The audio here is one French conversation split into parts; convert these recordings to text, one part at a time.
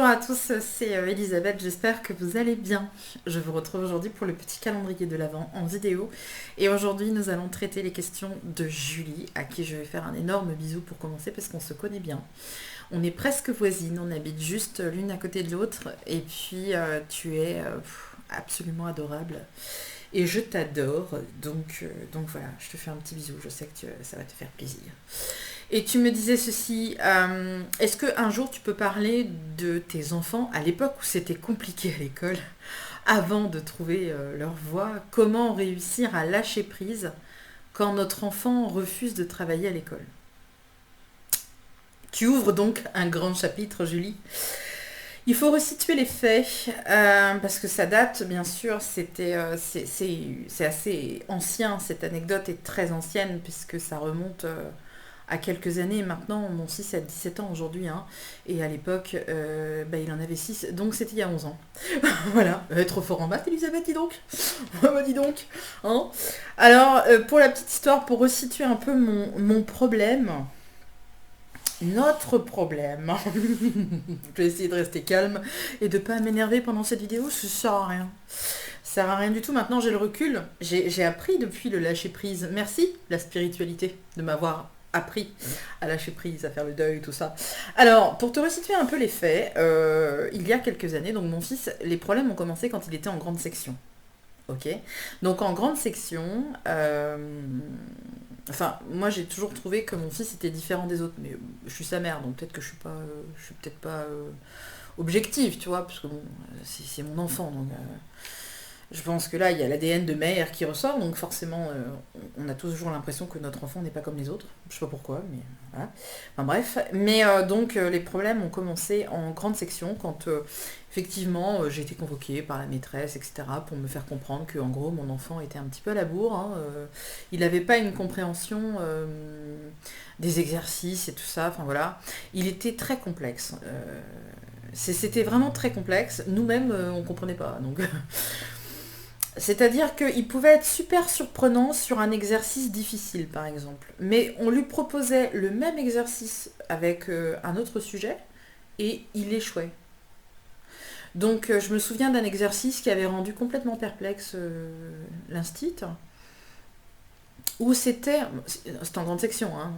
à tous, c'est Elisabeth, j'espère que vous allez bien. Je vous retrouve aujourd'hui pour le petit calendrier de l'Avent en vidéo. Et aujourd'hui, nous allons traiter les questions de Julie, à qui je vais faire un énorme bisou pour commencer parce qu'on se connaît bien. On est presque voisines, on habite juste l'une à côté de l'autre. Et puis, tu es absolument adorable. Et je t'adore, donc voilà, je te fais un petit bisou, je sais que ça va te faire plaisir. Et tu me disais ceci, est-ce qu'un jour tu peux parler de tes enfants à l'époque où c'était compliqué à l'école, avant de trouver leur voie, comment réussir à lâcher prise quand notre enfant refuse de travailler à l'école? Tu ouvres donc un grand chapitre, Julie. Il faut resituer les faits, parce que ça date, bien sûr, c'est assez ancien, cette anecdote est très ancienne, puisque ça remonte à quelques années maintenant. Mon fils a 17 ans aujourd'hui, hein, et à l'époque, il en avait 6, donc c'était il y a 11 ans. Voilà, trop fort en maths, Elisabeth, dis donc. Dis donc. Hein. Alors, pour la petite histoire, pour resituer un peu mon problème... Notre problème, je vais essayer de rester calme et de pas m'énerver pendant cette vidéo, ça sert à rien. Ça sert à rien du tout, maintenant j'ai le recul, j'ai appris depuis le lâcher prise. Merci la spiritualité de m'avoir appris à lâcher prise, à faire le deuil, tout ça. Alors, pour te resituer un peu les faits, il y a quelques années, donc mon fils, les problèmes ont commencé quand il était en grande section. Ok. Donc en grande section, enfin, moi j'ai toujours trouvé que mon fils était différent des autres, mais je suis sa mère, donc peut-être que je suis peut-être pas objective, tu vois, parce que bon, c'est mon enfant, donc je pense que là il y a l'ADN de mère qui ressort, donc forcément on a toujours l'impression que notre enfant n'est pas comme les autres, je sais pas pourquoi, mais voilà. Enfin bref, mais donc les problèmes ont commencé en grande section quand effectivement j'ai été convoquée par la maîtresse, etc., pour me faire comprendre que en gros mon enfant était un petit peu à la bourre, hein, il n'avait pas une compréhension des exercices et tout ça, enfin voilà, il était très complexe. C'était vraiment très complexe, nous-mêmes on comprenait pas, donc... C'est-à-dire qu'il pouvait être super surprenant sur un exercice difficile, par exemple. Mais on lui proposait le même exercice avec un autre sujet et il échouait. Donc je me souviens d'un exercice qui avait rendu complètement perplexe l'instit, où c'était en grande section, hein,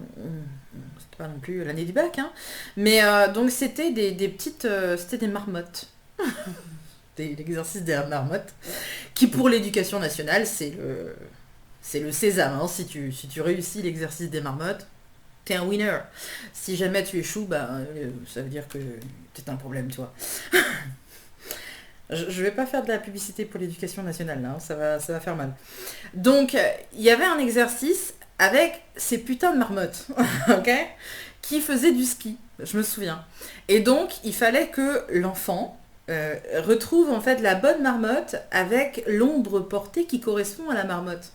c'était pas non plus l'année du bac, hein, mais donc c'était des petites, c'était des marmottes. L'exercice des marmottes, qui pour l'éducation nationale, c'est le sésame. Hein. Si tu réussis l'exercice des marmottes, t'es un winner. Si jamais tu échoues, ça veut dire que t'es un problème, tu vois. Je vais pas faire de la publicité pour l'éducation nationale, là, hein, ça va faire mal. Donc, il y avait un exercice avec ces putains de marmottes, ok, qui faisaient du ski, je me souviens. Et donc, il fallait que l'enfant retrouve en fait la bonne marmotte avec l'ombre portée qui correspond à la marmotte.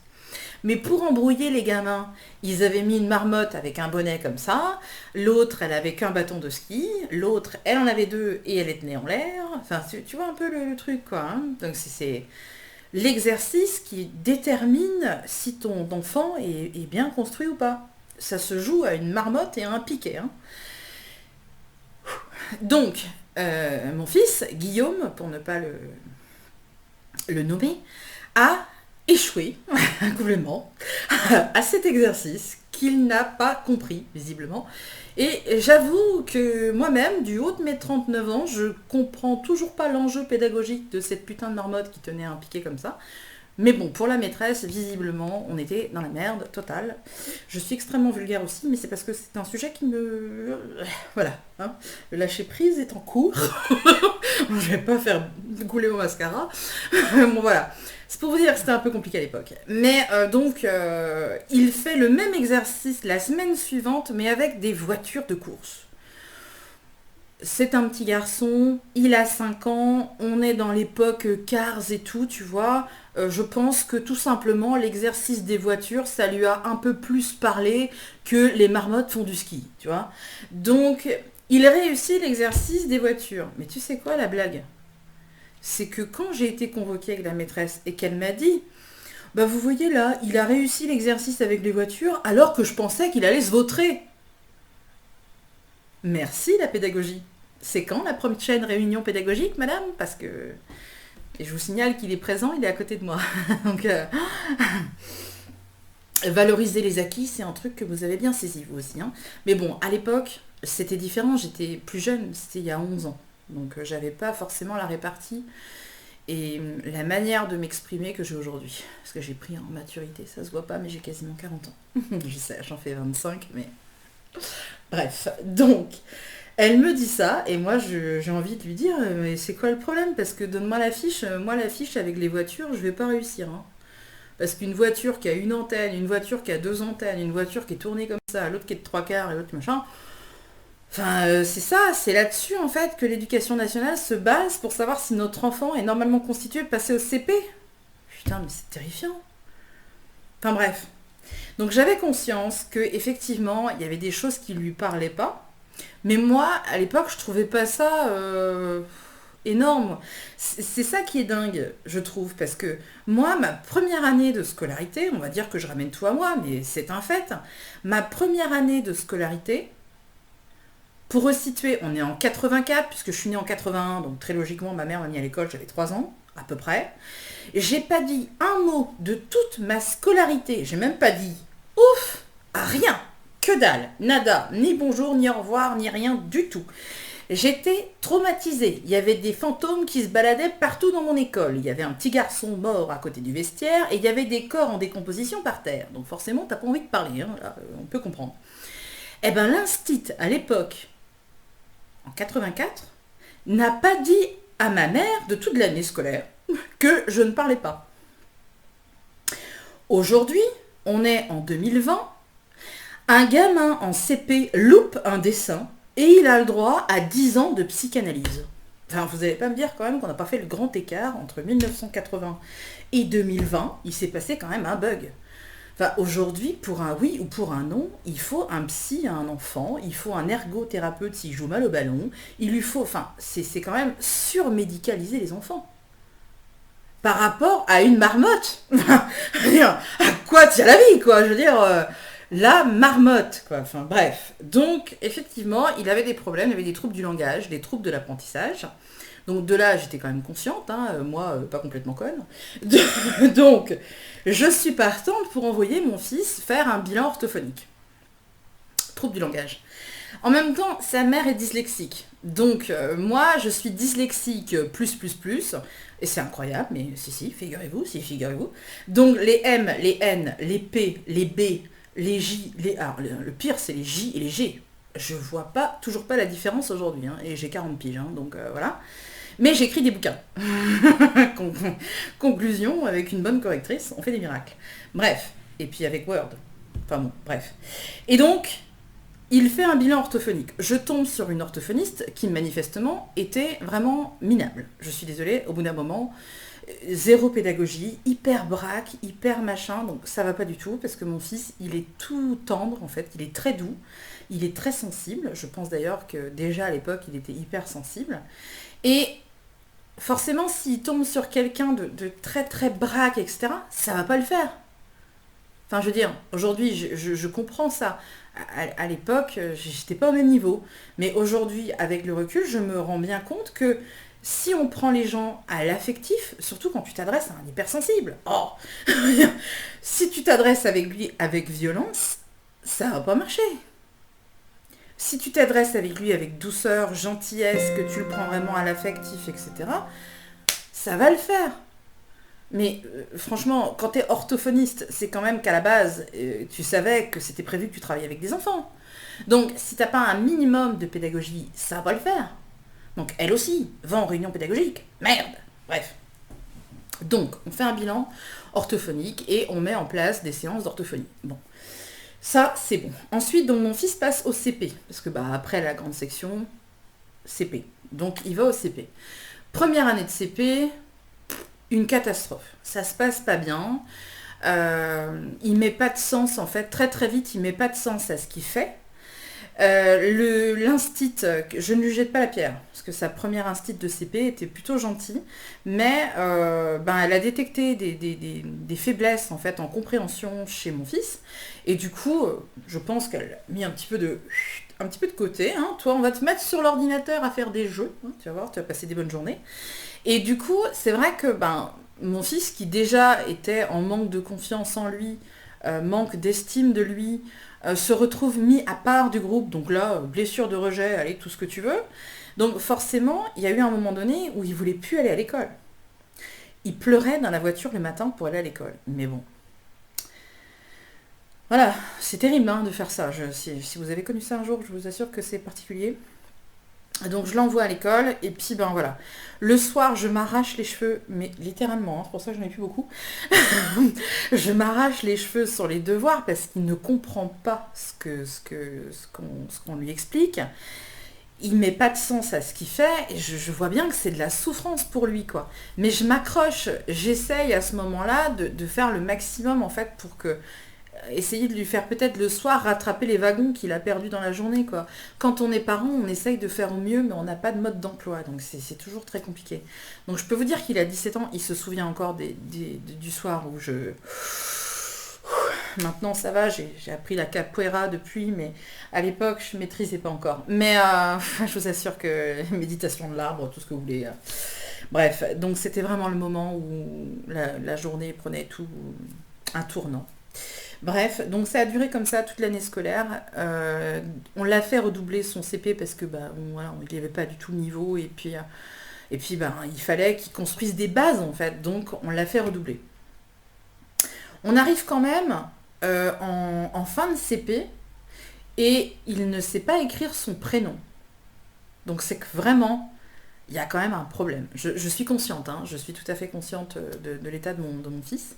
Mais pour embrouiller les gamins, ils avaient mis une marmotte avec un bonnet comme ça, l'autre elle avait qu'un bâton de ski, l'autre elle en avait deux et elle les tenait en l'air, enfin tu vois un peu le truc quoi. Hein. Donc c'est l'exercice qui détermine si ton enfant est bien construit ou pas. Ça se joue à une marmotte et à un piquet. Hein. Donc, mon fils, Guillaume, pour ne pas le nommer, a échoué complètement à cet exercice qu'il n'a pas compris, visiblement. Et j'avoue que moi-même, du haut de mes 39 ans, je comprends toujours pas l'enjeu pédagogique de cette putain de marmotte qui tenait un piquet comme ça. Mais bon, pour la maîtresse, visiblement, on était dans la merde totale. Je suis extrêmement vulgaire aussi, mais c'est parce que c'est un sujet qui me... Voilà. Hein. Le lâcher-prise est en cours. Je vais pas faire couler mon mascara. Bon, voilà. C'est pour vous dire que c'était un peu compliqué à l'époque. Mais donc, il fait le même exercice la semaine suivante, mais avec des voitures de course. C'est un petit garçon, il a 5 ans, on est dans l'époque Cars et tout, tu vois. Je pense que tout simplement, l'exercice des voitures, ça lui a un peu plus parlé que les marmottes font du ski, tu vois. Donc, il réussit l'exercice des voitures. Mais tu sais quoi, la blague? C'est que quand j'ai été convoquée avec la maîtresse et qu'elle m'a dit « Bah vous voyez là, il a réussi l'exercice avec les voitures alors que je pensais qu'il allait se vautrer. » Merci la pédagogie. C'est quand la prochaine réunion pédagogique, madame? Parce que... Et je vous signale qu'il est présent, il est à côté de moi. Donc, valoriser les acquis, c'est un truc que vous avez bien saisi, vous aussi. Hein. Mais bon, à l'époque, c'était différent. J'étais plus jeune, c'était il y a 11 ans. Donc, j'avais pas forcément la répartie et la manière de m'exprimer que j'ai aujourd'hui. Parce que j'ai pris en maturité, ça se voit pas, mais j'ai quasiment 40 ans. Je sais, j'en fais 25, mais... Bref, donc... Elle me dit ça, et moi j'ai envie de lui dire, mais c'est quoi le problème? Parce que donne-moi l'affiche, moi l'affiche avec les voitures, je vais pas réussir. Hein. Parce qu'une voiture qui a une antenne, une voiture qui a deux antennes, une voiture qui est tournée comme ça, l'autre qui est de trois quarts et l'autre machin, enfin c'est ça, c'est là-dessus en fait que l'éducation nationale se base pour savoir si notre enfant est normalement constitué de passer au CP. Putain, mais c'est terrifiant. Enfin bref. Donc j'avais conscience que effectivement il y avait des choses qui lui parlaient pas. Mais moi, à l'époque, je trouvais pas ça énorme. C'est ça qui est dingue, je trouve, parce que moi, ma première année de scolarité, on va dire que je ramène tout à moi, mais c'est un fait, ma première année de scolarité, pour resituer, on est en 84, puisque je suis née en 81, donc très logiquement, ma mère m'a mis à l'école, j'avais 3 ans, à peu près. J'ai pas dit un mot de toute ma scolarité, j'ai même pas dit ouf, rien. Que dalle, nada, ni bonjour, ni au revoir, ni rien du tout. J'étais traumatisée. Il y avait des fantômes qui se baladaient partout dans mon école. Il y avait un petit garçon mort à côté du vestiaire et il y avait des corps en décomposition par terre. Donc forcément, t'as pas envie de parler, hein, là, on peut comprendre. Eh ben l'instit, à l'époque, en 84, n'a pas dit à ma mère de toute l'année scolaire que je ne parlais pas. Aujourd'hui, on est en 2020. Un gamin en CP loupe un dessin et il a le droit à 10 ans de psychanalyse. Enfin, vous n'allez pas me dire quand même qu'on n'a pas fait le grand écart entre 1980 et 2020. Il s'est passé quand même un bug. Enfin, aujourd'hui, pour un oui ou pour un non, il faut un psy à un enfant, il faut un ergothérapeute s'il joue mal au ballon, il lui faut... Enfin, c'est quand même surmédicaliser les enfants. Par rapport à une marmotte. À quoi tient la vie, quoi? Je veux dire... La marmotte, quoi. Enfin, bref. Donc, effectivement, il avait des problèmes, il avait des troubles du langage, des troubles de l'apprentissage. Donc, de là, j'étais quand même consciente, hein, moi, pas complètement conne. Donc, je suis partante pour envoyer mon fils faire un bilan orthophonique. Trouble du langage. En même temps, sa mère est dyslexique. Donc, moi, je suis dyslexique plus. Et c'est incroyable, mais si, figurez-vous. Donc, les M, les N, les P, les B... Les J, alors le pire c'est les J et les G. Je vois toujours pas la différence aujourd'hui, hein, et j'ai 40 piges, hein, donc voilà. Mais j'écris des bouquins. Conclusion, avec une bonne correctrice, on fait des miracles. Bref, et puis avec Word. Enfin bon, bref. Et donc, il fait un bilan orthophonique. Je tombe sur une orthophoniste qui manifestement était vraiment minable. Je suis désolée, au bout d'un moment... Zéro pédagogie, hyper braque, hyper machin, donc ça va pas du tout parce que mon fils, il est tout tendre en fait, il est très doux, il est très sensible, je pense d'ailleurs que déjà à l'époque il était hyper sensible, et forcément s'il tombe sur quelqu'un de très très braque, etc., ça va pas le faire. Enfin je veux dire, aujourd'hui je comprends ça, à l'époque j'étais pas au même niveau, mais aujourd'hui avec le recul je me rends bien compte que si on prend les gens à l'affectif, surtout quand tu t'adresses à un hypersensible, si tu t'adresses avec lui avec violence, ça va pas marcher. Si tu t'adresses avec lui avec douceur, gentillesse, que tu le prends vraiment à l'affectif, etc., ça va le faire. Mais franchement, quand tu es orthophoniste, c'est quand même qu'à la base, tu savais que c'était prévu que tu travailles avec des enfants. Donc, si t'as pas un minimum de pédagogie, ça va pas le faire. Donc elle aussi va en réunion pédagogique. Merde. Bref. Donc on fait un bilan orthophonique et on met en place des séances d'orthophonie. Bon. Ça c'est bon. Ensuite donc mon fils passe au CP. Parce que après la grande section, CP. Donc il va au CP. Première année de CP, une catastrophe. Ça se passe pas bien. Il met pas de sens en fait. Très très vite il met pas de sens à ce qu'il fait. L'instit, je ne lui jette pas la pierre, parce que sa première instit de CP était plutôt gentille, mais elle a détecté des faiblesses en fait en compréhension chez mon fils, et du coup, je pense qu'elle a mis un petit peu de côté. Hein. Toi, on va te mettre sur l'ordinateur à faire des jeux, hein, tu vas voir, tu vas passer des bonnes journées. Et du coup, c'est vrai que mon fils, qui déjà était en manque de confiance en lui, manque d'estime de lui, se retrouve mis à part du groupe, donc là, blessure de rejet, allez, tout ce que tu veux. Donc forcément, il y a eu un moment donné où il voulait plus aller à l'école. Il pleurait dans la voiture le matin pour aller à l'école. Mais bon. Voilà, c'est terrible hein, de faire ça. Si vous avez connu ça un jour, je vous assure que c'est particulier. Donc je l'envoie à l'école et puis voilà. Le soir, je m'arrache les cheveux, mais littéralement, hein, c'est pour ça que j'en ai plus beaucoup. Je m'arrache les cheveux sur les devoirs parce qu'il ne comprend pas ce qu'on lui explique. Il met pas de sens à ce qu'il fait et je vois bien que c'est de la souffrance pour lui quoi. Mais je m'accroche, j'essaye à ce moment-là de faire le maximum en fait pour que essayer de lui faire peut-être le soir rattraper les wagons qu'il a perdus dans la journée quoi. Quand on est parent, on essaye de faire au mieux mais on n'a pas de mode d'emploi donc c'est toujours très compliqué. Donc je peux vous dire qu'il a 17 ans, il se souvient encore du soir où je... Maintenant ça va, j'ai appris la capoeira depuis, mais à l'époque je maîtrisais pas encore. Mais je vous assure que méditation de l'arbre, tout ce que vous voulez. Bref, donc c'était vraiment le moment où la journée prenait tout un tournant. Bref, donc ça a duré comme ça toute l'année scolaire. On l'a fait redoubler son CP parce que voilà, il n'y avait pas du tout le niveau et puis il fallait qu'il construise des bases en fait, donc on l'a fait redoubler. On arrive quand même en fin de CP et il ne sait pas écrire son prénom. Donc c'est que vraiment, il y a quand même un problème. Je suis consciente, hein, je suis tout à fait consciente de l'état de mon fils.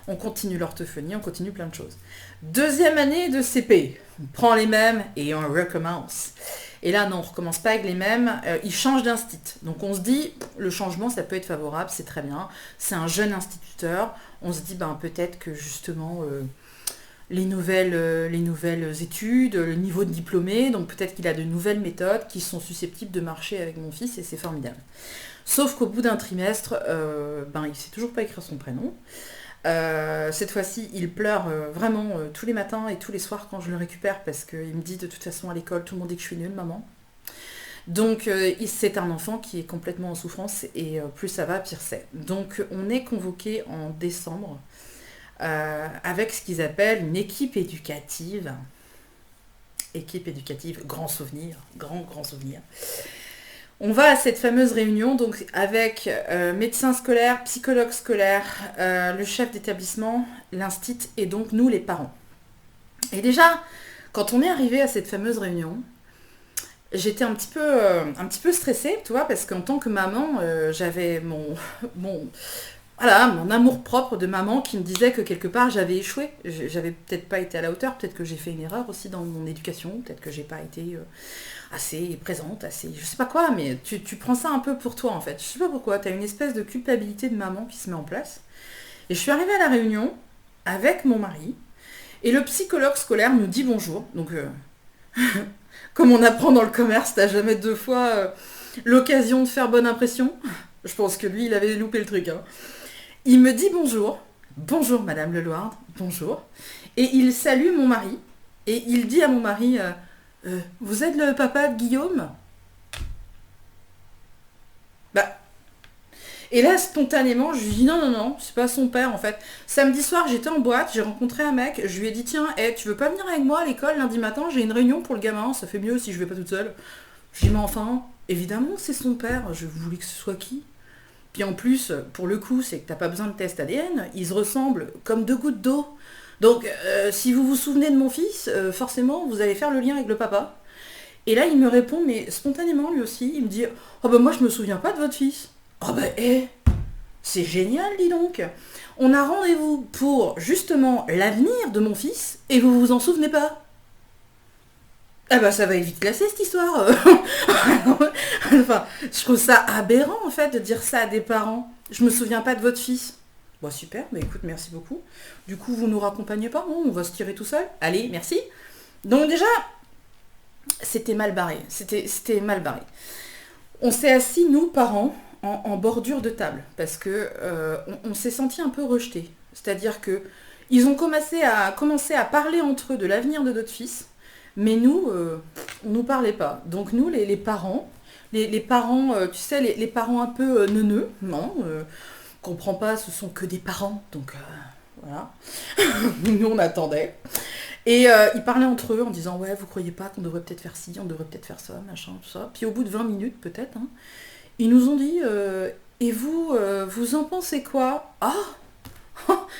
On continue l'orthophonie, on continue plein de choses. Deuxième année de CP, on prend les mêmes et on recommence. Et là, non, on ne recommence pas avec les mêmes, il change d'instit. Donc on se dit, le changement, ça peut être favorable, c'est très bien. C'est un jeune instituteur, on se dit, peut-être que justement, les nouvelles études, le niveau de diplômé, donc peut-être qu'il a de nouvelles méthodes qui sont susceptibles de marcher avec mon fils et c'est formidable. Sauf qu'au bout d'un trimestre, il ne sait toujours pas écrire son prénom. Cette fois-ci, il pleure vraiment tous les matins et tous les soirs quand je le récupère parce qu'il me dit de toute façon à l'école, tout le monde dit que je suis nulle, maman. Donc c'est un enfant qui est complètement en souffrance et plus ça va, pire c'est. Donc on est convoqué en décembre avec ce qu'ils appellent une équipe éducative. Équipe éducative, grand souvenir, grand souvenir. On va à cette fameuse réunion donc avec médecin scolaire, psychologue scolaire, le chef d'établissement, l'instit et donc nous les parents. Et déjà, quand on est arrivé à cette fameuse réunion, j'étais un petit peu stressée, tu vois, parce qu'en tant que maman, j'avais mon amour-propre de maman qui me disait que quelque part j'avais échoué. J'avais peut-être pas été à la hauteur, peut-être que j'ai fait une erreur aussi dans mon éducation, peut-être que j'ai pas été assez présente, assez... Je sais pas quoi, mais tu prends ça un peu pour toi en fait. Je sais pas pourquoi, t'as une espèce de culpabilité de maman qui se met en place. Et je suis arrivée à la réunion avec mon mari, et le psychologue scolaire nous dit bonjour. Donc, comme on apprend dans le commerce, t'as jamais deux fois l'occasion de faire bonne impression. Je pense que lui, il avait loupé le truc, hein. Il me dit bonjour. Bonjour Madame Leloir, bonjour. Et il salue mon mari. Et il dit à mon mari, vous êtes le papa de Guillaume ? Et là, spontanément, je lui dis non, c'est pas son père en fait. Samedi soir, j'étais en boîte, j'ai rencontré un mec, je lui ai dit tiens, tu veux pas venir avec moi à l'école lundi matin, j'ai une réunion pour le gamin, ça fait mieux si je vais pas toute seule. Je lui dis mais enfin, évidemment c'est son père, je voulais que ce soit qui ? Puis en plus, pour le coup, c'est que t'as pas besoin de test ADN, ils se ressemblent comme deux gouttes d'eau. Donc si vous vous souvenez de mon fils, forcément vous allez faire le lien avec le papa. Et là il me répond, mais spontanément lui aussi, il me dit oh moi je me souviens pas de votre fils. Oh c'est génial, dis donc. On a rendez-vous pour justement l'avenir de mon fils et vous vous en souvenez pas. Ça va être vite classé cette histoire. Enfin, je trouve ça aberrant en fait de dire ça à des parents. Je me souviens pas de votre fils. Bon super, écoute, merci beaucoup. Du coup, vous nous raccompagnez pas ? Bon, on va se tirer tout seul. Allez, merci. Donc déjà, c'était mal barré. C'était mal barré. On s'est assis, nous, parents, en bordure de table, parce que on s'est senti un peu rejetés. C'est-à-dire que ils ont commencé à parler entre eux de l'avenir de notre fils, mais nous, on nous parlait pas. Donc nous, les parents, les parents, tu sais, les parents un peu neuneux, non, comprend pas, ce sont que des parents, donc voilà. Nous, on attendait. Et ils parlaient entre eux en disant, ouais, vous croyez pas qu'on devrait peut-être faire ci, on devrait peut-être faire ça, machin, tout ça. Puis au bout de 20 minutes, peut-être, hein, ils nous ont dit, et vous, vous en pensez quoi? Ah.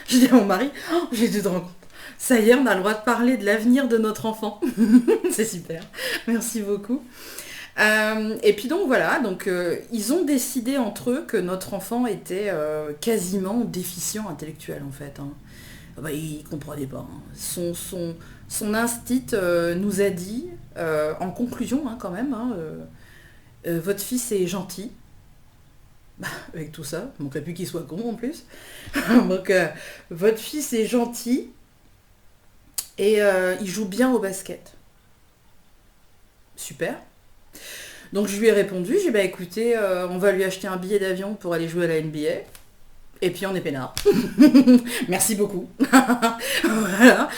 Je dis à mon mari, oh, j'ai dû te rendre compte. Ça y est, on a le droit de parler de l'avenir de notre enfant. C'est super. Merci beaucoup. Et puis donc voilà, donc ils ont décidé entre eux que notre enfant était quasiment déficient intellectuel en fait, hein. Ah bah, il comprenait pas, hein. Son instinct nous a dit, en conclusion hein, quand même, hein, votre fils est gentil. Bah, avec tout ça, il manquerait plus qu'il soit con en plus. Donc votre fils est gentil et il joue bien au basket. Super. Donc je lui ai répondu, j'ai dit bah écoutez, on va lui acheter un billet d'avion pour aller jouer à la NBA. Et puis on est peinard. Merci beaucoup. Voilà.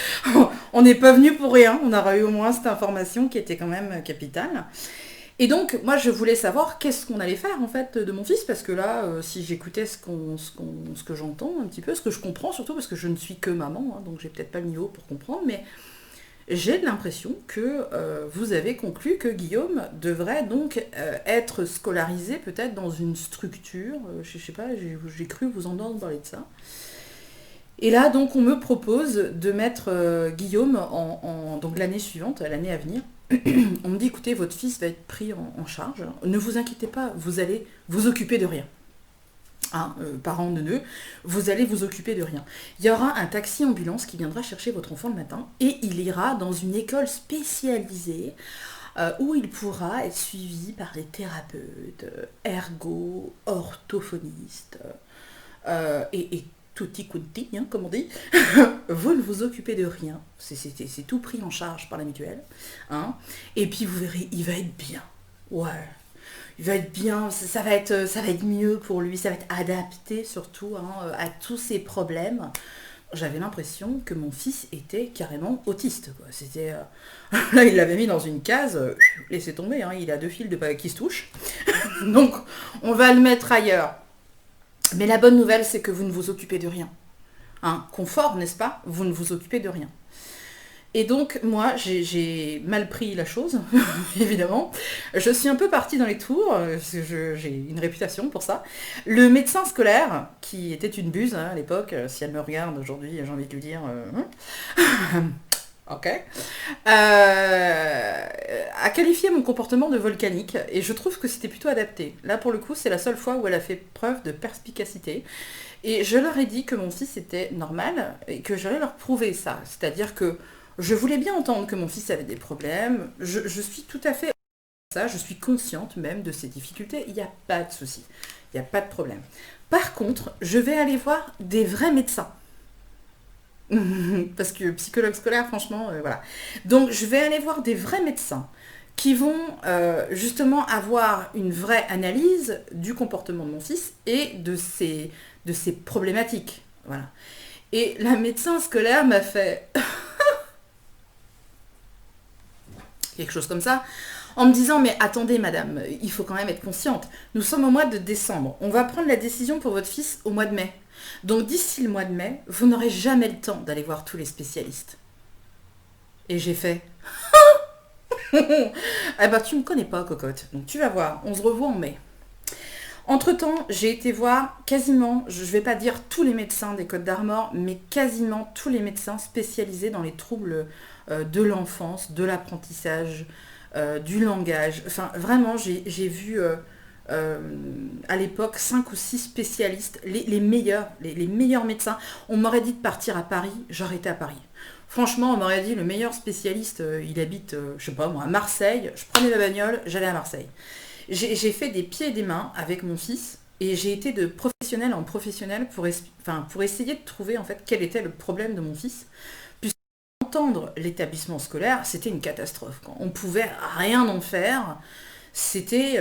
On n'est pas venu pour rien. On aura eu au moins cette information qui était quand même capitale. Et donc, moi, je voulais savoir qu'est-ce qu'on allait faire, en fait, de mon fils, parce que là, si j'écoutais ce que j'entends un petit peu, ce que je comprends surtout, parce que je ne suis que maman, hein, donc j'ai peut-être pas le niveau pour comprendre, mais j'ai l'impression que vous avez conclu que Guillaume devrait donc être scolarisé peut-être dans une structure, je sais pas, j'ai cru vous entendre parler de ça. Et là, donc, on me propose de mettre Guillaume donc l'année suivante, l'année à venir. On me dit, écoutez, votre fils va être pris en charge. Ne vous inquiétez pas, vous allez vous occuper de rien. Hein, parents neuneux, vous allez vous occuper de rien. Il y aura un taxi-ambulance qui viendra chercher votre enfant le matin et il ira dans une école spécialisée où il pourra être suivi par des thérapeutes, ergo, orthophonistes et tutti quanti, hein, comme on dit. Vous ne vous occupez de rien. C'est tout pris en charge par la mutuelle. Hein. Et puis vous verrez, il va être bien. Ouais. Il va être bien, ça va être mieux pour lui, ça va être adapté surtout hein, à tous ses problèmes. J'avais l'impression que mon fils était carrément autiste, quoi. C'était là, il l'avait mis dans une case, laissez tomber, hein, il a 2 fils qui se touchent. Donc, on va le mettre ailleurs. Mais la bonne nouvelle, c'est que vous ne vous occupez de rien. Hein, confort, n'est-ce pas? Vous ne vous occupez de rien. Et donc, moi, j'ai mal pris la chose, évidemment. Je suis un peu partie dans les tours, parce que j'ai une réputation pour ça. Le médecin scolaire, qui était une buse hein, à l'époque, si elle me regarde aujourd'hui, j'ai envie de lui dire... ok. A qualifié mon comportement de volcanique, et je trouve que c'était plutôt adapté. Là, pour le coup, c'est la seule fois où elle a fait preuve de perspicacité. Et je leur ai dit que mon fils était normal, et que j'allais leur prouver ça. C'est-à-dire que je voulais bien entendre que mon fils avait des problèmes. Je suis tout à fait ça. Je suis consciente même de ses difficultés. Il n'y a pas de souci. Il n'y a pas de problème. Par contre, je vais aller voir des vrais médecins. Parce que psychologue scolaire, franchement, voilà. Donc, je vais aller voir des vrais médecins qui vont justement avoir une vraie analyse du comportement de mon fils et de ses problématiques. Voilà. Et la médecin scolaire m'a fait... quelque chose comme ça, en me disant mais attendez madame, il faut quand même être consciente, nous sommes au mois de décembre, on va prendre la décision pour votre fils au mois de mai. Donc d'ici le mois de mai, vous n'aurez jamais le temps d'aller voir tous les spécialistes. Et j'ai fait ah bah tu me connais pas cocotte, donc tu vas voir, on se revoit en mai. Entre-temps, j'ai été voir quasiment, je ne vais pas dire tous les médecins des Côtes d'Armor, mais quasiment tous les médecins spécialisés dans les troubles de l'enfance, de l'apprentissage, du langage. Enfin, vraiment, j'ai vu à l'époque 5 ou 6 spécialistes, les meilleurs médecins. On m'aurait dit de partir à Paris, j'aurais été à Paris. Franchement, on m'aurait dit le meilleur spécialiste, il habite, je sais pas moi, à Marseille. Je prenais la bagnole, j'allais à Marseille. J'ai fait des pieds et des mains avec mon fils et j'ai été de professionnel en professionnel pour essayer de trouver en fait quel était le problème de mon fils. Puisque entendre l'établissement scolaire, c'était une catastrophe, quoi. On pouvait rien en faire. C'était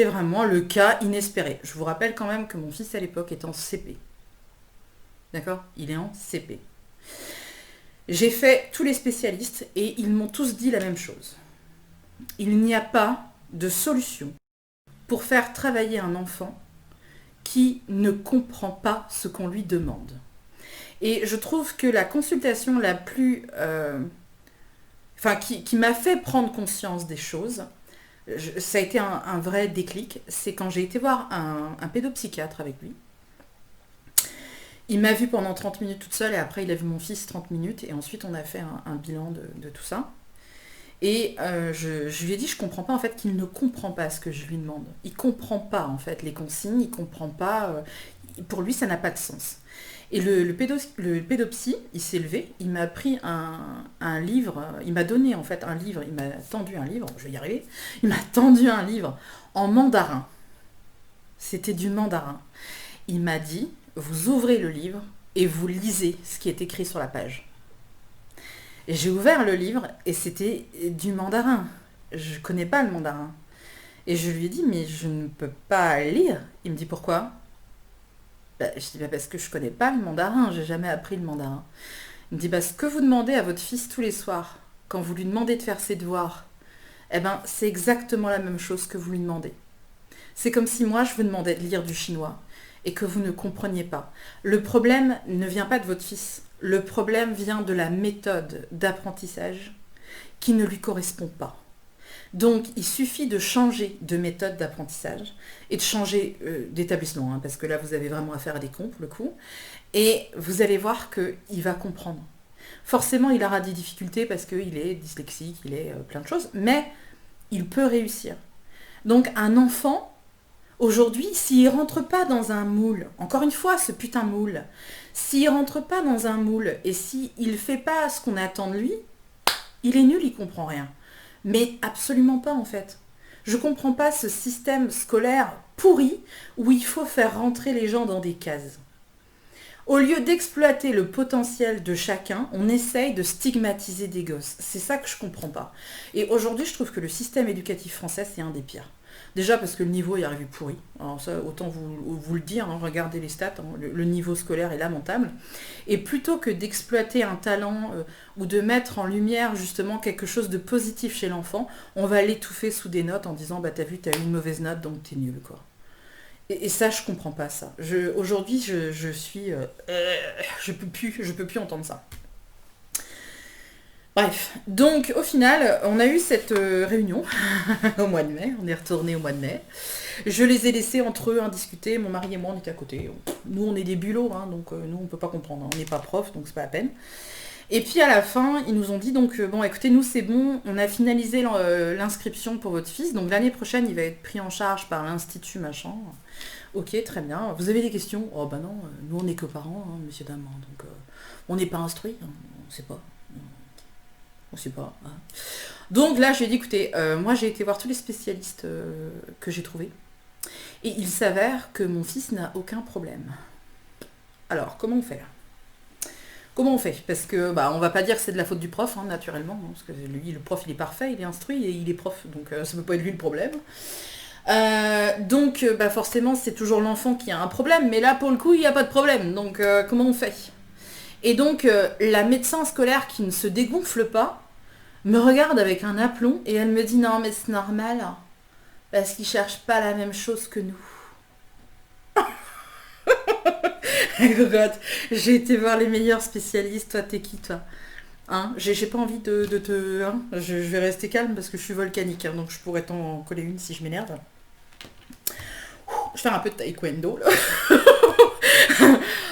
vraiment le cas inespéré. Je vous rappelle quand même que mon fils à l'époque est en CP. D'accord? Il est en CP. J'ai fait tous les spécialistes et ils m'ont tous dit la même chose. Il n'y a pas de solution pour faire travailler un enfant qui ne comprend pas ce qu'on lui demande. Et je trouve que la consultation la plus... qui m'a fait prendre conscience des choses, ça a été un vrai déclic, c'est quand j'ai été voir un pédopsychiatre avec lui. Il m'a vu pendant 30 minutes toute seule et après il a vu mon fils 30 minutes et ensuite on a fait un bilan de tout ça. Et je lui ai dit, je comprends pas en fait qu'il ne comprend pas ce que je lui demande. Il comprend pas en fait les consignes, il comprend pas, pour lui ça n'a pas de sens. Et le pédopsie, il s'est levé, il m'a pris un livre, il m'a donné en fait un livre, il m'a tendu un livre, je vais y arriver, il m'a tendu un livre en mandarin. C'était du mandarin. Il m'a dit, vous ouvrez le livre et vous lisez ce qui est écrit sur la page. Et j'ai ouvert le livre et c'était du mandarin. Je connais pas le mandarin. Et je lui ai dit, mais je ne peux pas lire. Il me dit, pourquoi? Je dis, parce que je connais pas le mandarin, j'ai jamais appris le mandarin. Il me dit, ce que vous demandez à votre fils tous les soirs, quand vous lui demandez de faire ses devoirs, c'est exactement la même chose que vous lui demandez. C'est comme si moi, je vous demandais de lire du chinois et que vous ne compreniez pas. Le problème ne vient pas de votre fils. Le problème vient de la méthode d'apprentissage qui ne lui correspond pas. Donc, il suffit de changer de méthode d'apprentissage et de changer d'établissement, parce que là, vous avez vraiment affaire à des cons, pour le coup, et vous allez voir qu'il va comprendre. Forcément, il aura des difficultés parce qu'il est dyslexique, il est plein de choses, mais il peut réussir. Donc, un enfant, aujourd'hui, s'il ne rentre pas dans un moule, encore une fois, ce putain de moule, s'il ne rentre pas dans un moule et s'il ne fait pas ce qu'on attend de lui, il est nul, il ne comprend rien. Mais absolument pas en fait. Je ne comprends pas ce système scolaire pourri où il faut faire rentrer les gens dans des cases. Au lieu d'exploiter le potentiel de chacun, on essaye de stigmatiser des gosses. C'est ça que je ne comprends pas. Et aujourd'hui, je trouve que le système éducatif français, c'est un des pires. Déjà parce que le niveau est arrivé pourri. Alors ça, autant vous le dire, regardez les stats, le niveau scolaire est lamentable. Et plutôt que d'exploiter un talent ou de mettre en lumière justement quelque chose de positif chez l'enfant, on va l'étouffer sous des notes en disant t'as vu, t'as eu une mauvaise note donc t'es nul quoi. Et ça, je comprends pas ça. Aujourd'hui, je suis... je peux plus entendre ça. Bref, donc au final, on a eu cette réunion au mois de mai, on est retourné au mois de mai. Je les ai laissés entre eux discuter, mon mari et moi on était à côté. Nous on est des bulots, donc nous on peut pas comprendre, on n'est pas prof, donc c'est pas la peine. Et puis à la fin, ils nous ont dit donc bon écoutez, nous c'est bon, on a finalisé l'inscription pour votre fils, donc l'année prochaine il va être pris en charge par l'institut machin. Ok, très bien. Vous avez des questions? Oh bah non, nous on n'est que parents, monsieur dame, donc on n'est pas instruits, on sait pas. On sait pas. Hein. Donc là, je lui ai dit, écoutez, moi j'ai été voir tous les spécialistes que j'ai trouvés. Et il s'avère que mon fils n'a aucun problème. Alors, comment on fait? Comment on fait? Parce que, on va pas dire que c'est de la faute du prof, naturellement. Parce que lui, le prof, il est parfait, il est instruit et il est prof. Donc ça peut pas être lui le problème. Donc, forcément, c'est toujours l'enfant qui a un problème. Mais là, pour le coup, il n'y a pas de problème. Donc, comment on fait? Et donc, la médecin scolaire qui ne se dégonfle pas, me regarde avec un aplomb et elle me dit non mais c'est normal parce qu'ils cherchent pas la même chose que nous. Cocotte, j'ai été voir les meilleurs spécialistes, toi t'es qui toi? J'ai pas envie de te... je vais rester calme parce que je suis volcanique, donc je pourrais t'en coller une si je m'énerve. Je vais faire un peu de taekwondo là.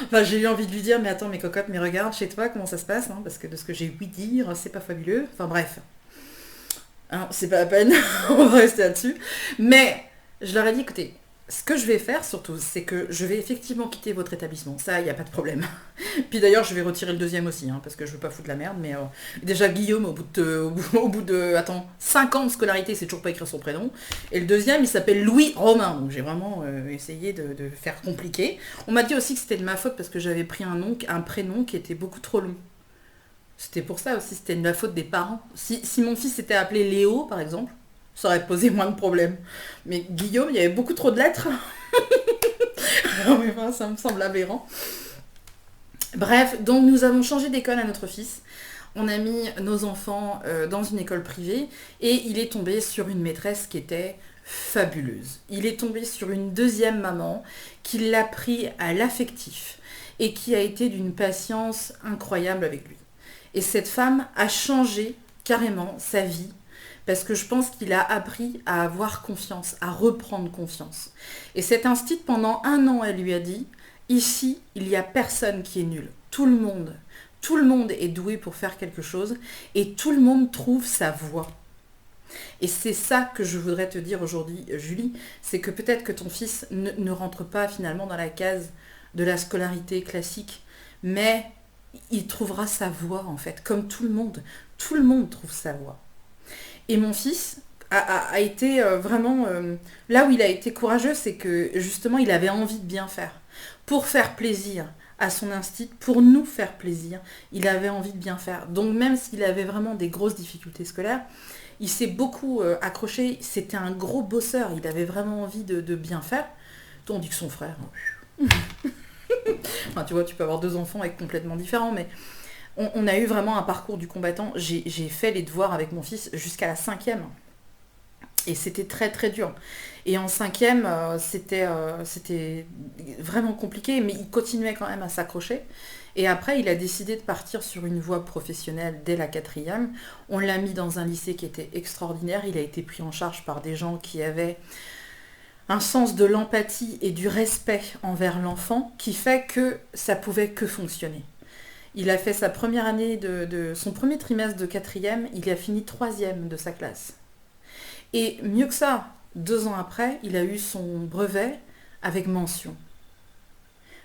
Enfin, j'ai eu envie de lui dire, mais attends, mes cocottes, mais regarde chez toi comment ça se passe, parce que de ce que j'ai ouï dire, c'est pas fabuleux. Enfin bref, c'est pas la peine, on va rester là-dessus. Mais je leur ai dit, écoutez, ce que je vais faire surtout, c'est que je vais effectivement quitter votre établissement. Ça, il n'y a pas de problème. Puis d'ailleurs, je vais retirer le deuxième aussi, parce que je veux pas foutre la merde. Mais déjà, Guillaume, au bout de 5 ans de scolarité, c'est toujours pas écrire son prénom. Et le deuxième, il s'appelle Louis Romain. Donc j'ai vraiment essayé de faire compliqué. On m'a dit aussi que c'était de ma faute parce que j'avais pris un prénom qui était beaucoup trop long. C'était pour ça aussi, c'était de la faute des parents. Si mon fils était appelé Léo, par exemple, ça aurait posé moins de problèmes. Mais Guillaume, il y avait beaucoup trop de lettres. Non, mais enfin, ça me semble aberrant. Bref, donc nous avons changé d'école à notre fils. On a mis nos enfants dans une école privée et il est tombé sur une maîtresse qui était fabuleuse. Il est tombé sur une deuxième maman qui l'a pris à l'affectif et qui a été d'une patience incroyable avec lui. Et cette femme a changé carrément sa vie parce que je pense qu'il a appris à avoir confiance, à reprendre confiance. Et cet instit, pendant 1 an, elle lui a dit, ici, il n'y a personne qui est nul. Tout le monde est doué pour faire quelque chose et tout le monde trouve sa voie. Et c'est ça que je voudrais te dire aujourd'hui, Julie, c'est que peut-être que ton fils ne rentre pas finalement dans la case de la scolarité classique, mais il trouvera sa voie en fait, comme tout le monde. Tout le monde trouve sa voie. Et mon fils a été vraiment... là où il a été courageux, c'est que justement, il avait envie de bien faire. Pour faire plaisir à son instinct, pour nous faire plaisir, il avait envie de bien faire. Donc même s'il avait vraiment des grosses difficultés scolaires, il s'est beaucoup accroché. C'était un gros bosseur, il avait vraiment envie de bien faire. Tandis que son frère... Enfin, tu vois, tu peux avoir 2 enfants avec complètement différents, mais on a eu vraiment un parcours du combattant. J'ai fait les devoirs avec mon fils jusqu'à la 5e. Et c'était très très dur. Et en 5e, c'était vraiment compliqué, mais il continuait quand même à s'accrocher. Et après, il a décidé de partir sur une voie professionnelle dès la 4e. On l'a mis dans un lycée qui était extraordinaire. Il a été pris en charge par des gens qui avaient un sens de l'empathie et du respect envers l'enfant qui fait que ça pouvait que fonctionner. Il a fait sa première année son premier trimestre de 4e, il a fini 3e de sa classe. Et mieux que ça, 2 ans après, il a eu son brevet avec mention.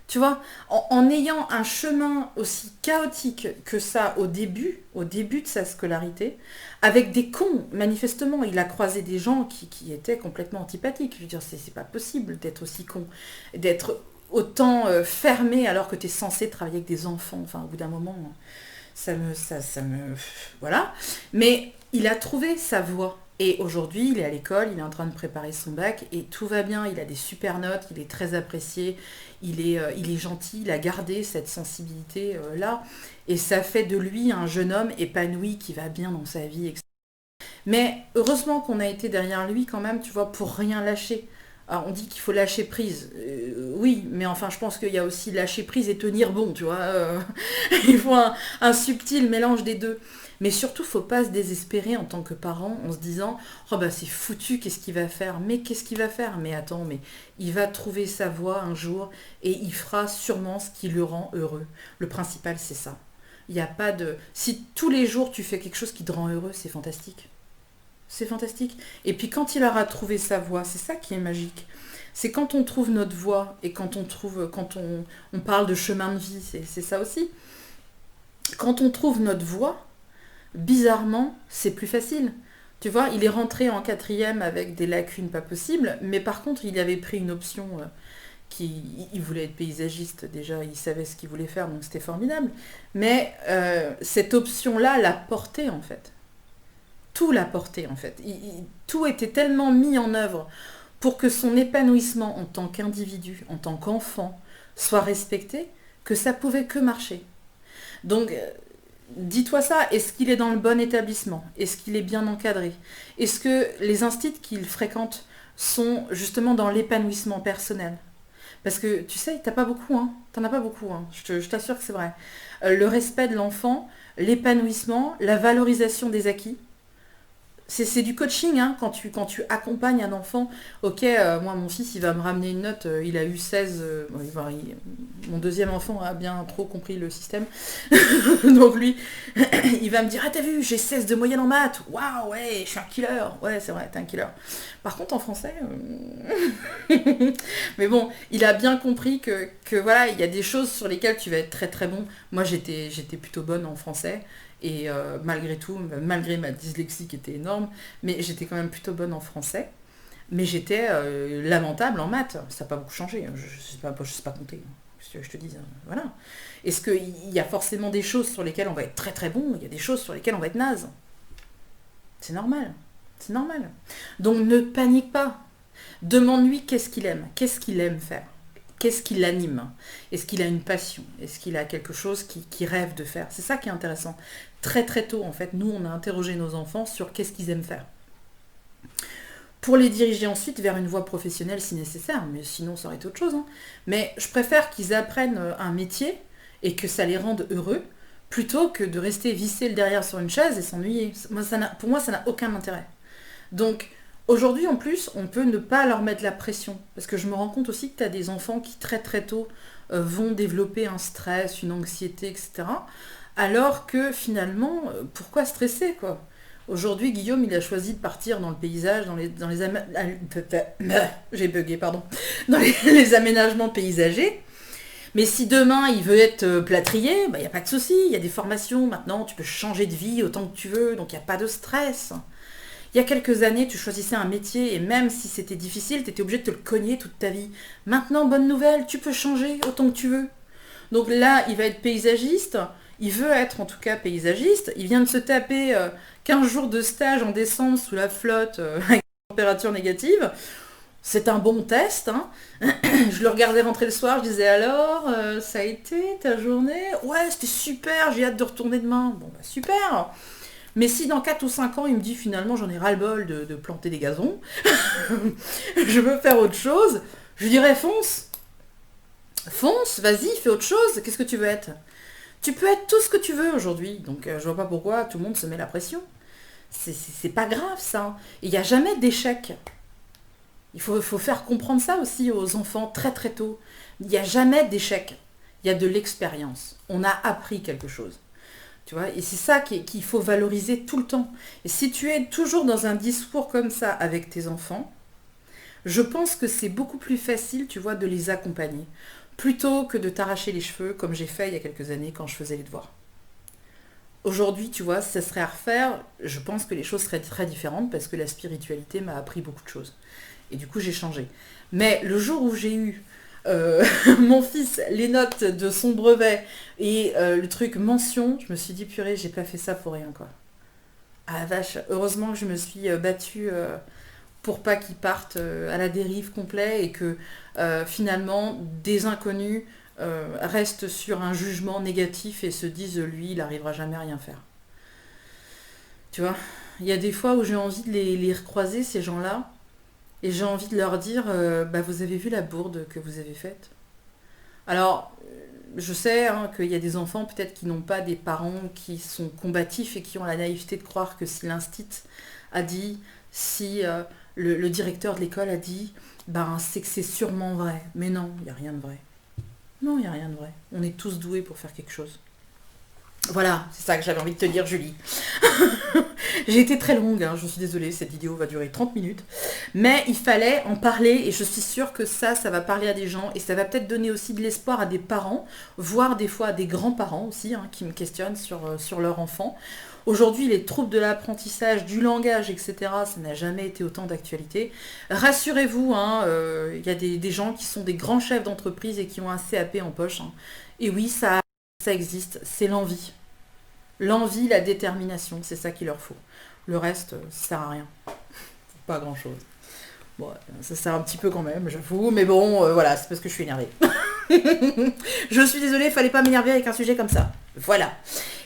Tu vois, en ayant un chemin aussi chaotique que ça au début de sa scolarité, avec des cons, manifestement, il a croisé des gens qui étaient complètement antipathiques. Je veux dire, c'est pas possible d'être aussi con, d'être autant fermé alors que tu es censé travailler avec des enfants. Enfin, au bout d'un moment, ça me... Voilà. Mais il a trouvé sa voie. Et aujourd'hui, il est à l'école, il est en train de préparer son bac et tout va bien. Il a des super notes, il est très apprécié, il est gentil, il a gardé cette sensibilité-là. Et ça fait de lui un jeune homme épanoui qui va bien dans sa vie, etc. Mais heureusement qu'on a été derrière lui quand même, tu vois, pour rien lâcher. Alors, on dit qu'il faut lâcher prise. Oui, mais enfin, je pense qu'il y a aussi lâcher prise et tenir bon, tu vois. Il faut un subtil mélange des deux. Mais surtout, faut pas se désespérer en tant que parent en se disant « Oh bah c'est foutu, qu'est-ce qu'il va faire ?» Mais qu'est-ce qu'il va faire? Mais attends, mais il va trouver sa voie un jour et il fera sûrement ce qui le rend heureux. Le principal, c'est ça. Il n'y a pas de... Si tous les jours tu fais quelque chose qui te rend heureux, c'est fantastique. C'est fantastique. Et puis quand il aura trouvé sa voie, c'est ça qui est magique. C'est quand on trouve notre voie et quand on parle de chemin de vie, c'est ça aussi. Quand on trouve notre voie, bizarrement, c'est plus facile. Tu vois, il est rentré en 4e avec des lacunes pas possibles, mais par contre, il avait pris une option il voulait être paysagiste déjà, il savait ce qu'il voulait faire, donc c'était formidable. Mais cette option-là l'a porté en fait. Tout l'a porté en fait. Tout était tellement mis en œuvre pour que son épanouissement en tant qu'individu, en tant qu'enfant, soit respecté, que ça pouvait que marcher. Donc, dis-toi ça, est-ce qu'il est dans le bon établissement? Est-ce qu'il est bien encadré? Est-ce que les instituts qu'il fréquente sont justement dans l'épanouissement personnel? Parce que tu sais, t'en as pas beaucoup, hein. Je t'assure que c'est vrai. Le respect de l'enfant, l'épanouissement, la valorisation des acquis, c'est du coaching, hein, quand tu accompagnes un enfant. Ok, moi, mon fils, il va me ramener une note, il a eu 16. Mon deuxième enfant a bien trop compris le système. Donc lui, il va me dire, ah t'as vu, j'ai 16 de moyenne en maths. Waouh, ouais, je suis un killer. Ouais, c'est vrai, t'es un killer. Par contre, en français... Mais bon, il a bien compris que voilà, il y a des choses sur lesquelles tu vas être très très bon. Moi, j'étais plutôt bonne en français. Et malgré tout, malgré ma dyslexie qui était énorme, mais j'étais quand même plutôt bonne en français. Mais j'étais lamentable en maths. Ça n'a pas beaucoup changé. Je sais pas compter. Qu'est-ce que je te dis, voilà. Est-ce qu'il y a forcément des choses sur lesquelles on va être très très bon, il y a des choses sur lesquelles on va être naze. C'est normal. C'est normal. Donc ne panique pas. Demande-lui qu'est-ce qu'il aime faire. Qu'est-ce qui l'anime? Est-ce qu'il a une passion? Est-ce qu'il a quelque chose qui rêve de faire? C'est ça qui est intéressant. Très très tôt, en fait, nous, on a interrogé nos enfants sur qu'est-ce qu'ils aiment faire. Pour les diriger ensuite vers une voie professionnelle si nécessaire, mais sinon ça aurait été autre chose. Hein. Mais je préfère qu'ils apprennent un métier et que ça les rende heureux, plutôt que de rester visser le derrière sur une chaise et s'ennuyer. Pour moi, ça n'a aucun intérêt. Donc, aujourd'hui, en plus, on peut ne pas leur mettre la pression. Parce que je me rends compte aussi que tu as des enfants qui, très très tôt, vont développer un stress, une anxiété, etc. Alors que, finalement, pourquoi stresser, quoi? Aujourd'hui, Guillaume, il a choisi de partir dans le paysage, j'ai bugué, pardon. Dans les aménagements paysagers. Mais si demain il veut être plâtrier, il n'y a pas de souci, il y a des formations maintenant, tu peux changer de vie autant que tu veux, donc il n'y a pas de stress. Il y a quelques années, tu choisissais un métier et même si c'était difficile, tu étais obligé de te le cogner toute ta vie. Maintenant, bonne nouvelle, tu peux changer autant que tu veux. Donc là, il va être paysagiste, il veut être en tout cas paysagiste, il vient de se taper 15 jours de stage en décembre sous la flotte avec une température négative. C'est un bon test. Hein. Je le regardais rentrer le soir, je disais alors, ça a été ta journée? Ouais, c'était super, j'ai hâte de retourner demain. Bon, bah super. Mais si dans 4 ou 5 ans, il me dit finalement j'en ai ras-le-bol de planter des gazons, je veux faire autre chose, je lui dirais fonce. Fonce, vas-y, fais autre chose. Qu'est-ce que tu veux être? Tu peux être tout ce que tu veux aujourd'hui. Donc je vois pas pourquoi tout le monde se met la pression. C'est pas grave ça. Il n'y a jamais d'échec. Il faut faire comprendre ça aussi aux enfants très très tôt. Il n'y a jamais d'échec. Il y a de l'expérience. On a appris quelque chose. Tu vois, et c'est ça qu'il faut valoriser tout le temps. Et si tu es toujours dans un discours comme ça avec tes enfants, je pense que c'est beaucoup plus facile, tu vois, de les accompagner. Plutôt que de t'arracher les cheveux, comme j'ai fait il y a quelques années quand je faisais les devoirs. Aujourd'hui, tu vois, si ça serait à refaire, je pense que les choses seraient très différentes parce que la spiritualité m'a appris beaucoup de choses. Et du coup, j'ai changé. Mais le jour où j'ai eu mon fils, les notes de son brevet et le truc mention, je me suis dit, purée, j'ai pas fait ça pour rien, quoi. Ah la vache, heureusement que je me suis battue pour pas qu'il parte à la dérive complet et que finalement, des inconnus restent sur un jugement négatif et se disent, lui, il n'arrivera jamais à rien faire. Tu vois, il y a des fois où j'ai envie de les recroiser, ces gens-là, et j'ai envie de leur dire, vous avez vu la bourde que vous avez faite? Alors, je sais hein, qu'il y a des enfants peut-être qui n'ont pas des parents qui sont combatifs et qui ont la naïveté de croire que si l'instit a dit, si le directeur de l'école a dit, c'est que c'est sûrement vrai. Mais non, il n'y a rien de vrai. Non, il n'y a rien de vrai. On est tous doués pour faire quelque chose. Voilà, c'est ça que j'avais envie de te dire, Julie. J'ai été très longue, hein, je suis désolée, cette vidéo va durer 30 minutes. Mais il fallait en parler et je suis sûre que ça va parler à des gens et ça va peut-être donner aussi de l'espoir à des parents, voire des fois à des grands-parents aussi, hein, qui me questionnent sur leur enfant. Aujourd'hui, les troubles de l'apprentissage, du langage, etc., ça n'a jamais été autant d'actualité. Rassurez-vous, y a des gens qui sont des grands chefs d'entreprise et qui ont un CAP en poche. Hein. Et oui, ça existe, c'est l'envie. L'envie, la détermination, c'est ça qu'il leur faut. Le reste, ça sert à rien. Pas grand-chose. Bon, ça sert un petit peu quand même, j'avoue, mais bon, voilà, c'est parce que je suis énervée. Je suis désolée, il fallait pas m'énerver avec un sujet comme ça. Voilà.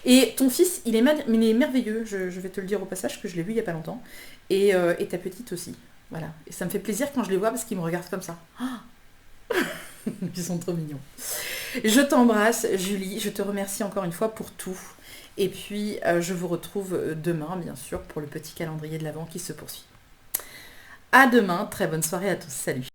Et ton fils, il est merveilleux, je vais te le dire au passage, que je l'ai vu il y a pas longtemps. Et ta petite aussi. Voilà. Et ça me fait plaisir quand je les vois parce qu'ils me regardent comme ça. Ils sont trop mignons. Je t'embrasse, Julie. Je te remercie encore une fois pour tout. Et puis, je vous retrouve demain, bien sûr, pour le petit calendrier de l'Avent qui se poursuit. À demain. Très bonne soirée à tous. Salut.